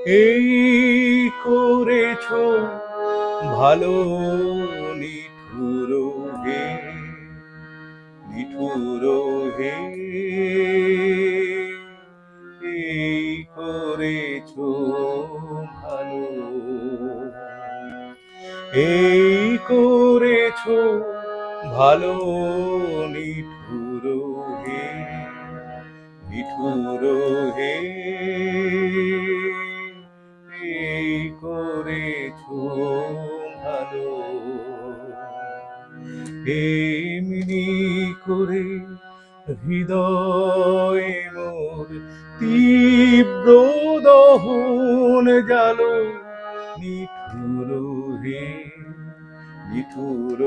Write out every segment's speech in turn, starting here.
এই করেছ ভালো, নিঠুর হে, নিঠুর হে, এই করেছ ভালো, এই করেছ ভালো, নিঠুর হে, নিঠুর হে, এই করেছ ভালো। এমনি করে হৃদয়ে মোর তীব্র দহন জালো, নিঠুর হে, নিঠুর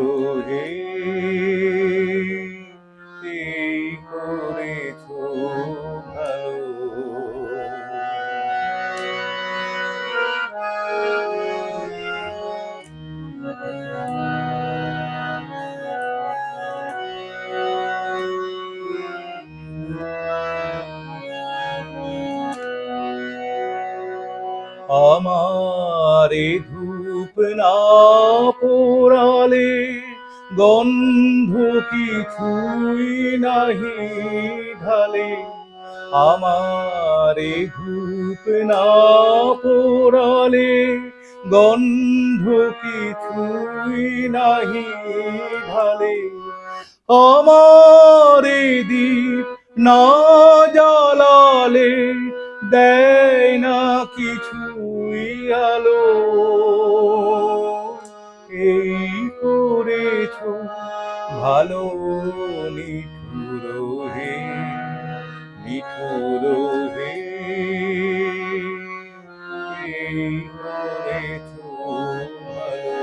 হে, এই করেছ ভালো। আমারে ধূপ না পোড়ালে গন্ধ কিছুই নাহি ঢালে, আমারে ধূপ না পোড়ালে গন্ধ কিছুই নাহি ঢালে, আমারে দীপ না জ্বালালে দেয় না কিছুই আলো, এই করেছ ভালো, নিঠুর হে, নিঠুর হে, এই করেছ ভালো।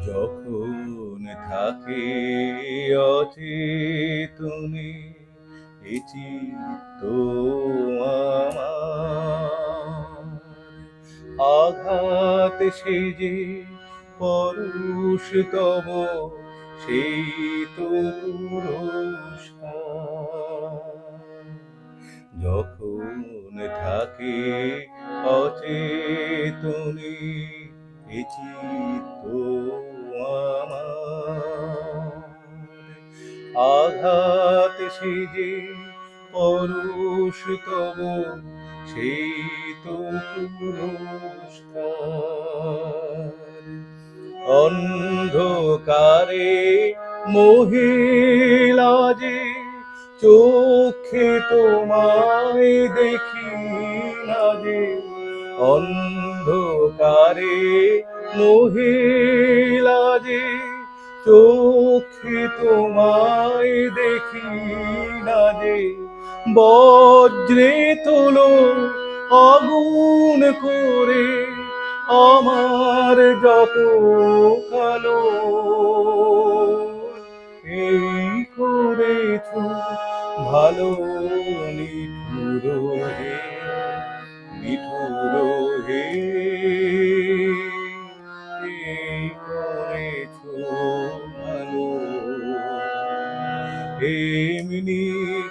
যখন থাকে অচেতনে এ চিত্ত আমার, আঘাত সেজে পরশ তব সেই তো পুরস্কার। যখন থাকে অচেতনে এ চিত্ত আমার, আঘাত সেজে পরশ তব সেই তো পুরস্কার। অন্ধকারে মহিলাজে চোখে তোমায় দেখি না যে, অন্ধকারে মহিলাজে চোখে তোমায় দেখি না যে, বজ্রে তোলো আগুন করে আমার যত কালো, এই করেছ ভালো, নিঠুর হে, নিঠুর হে, এই করেছ ভালো। এমনি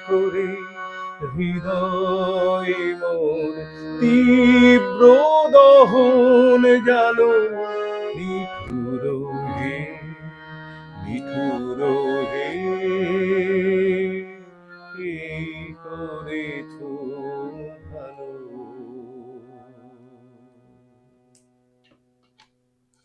করে হৃদয়ে মোর তীব্র দহন জালো, নিঠুর হে, নিঠুর হে, এই করেছ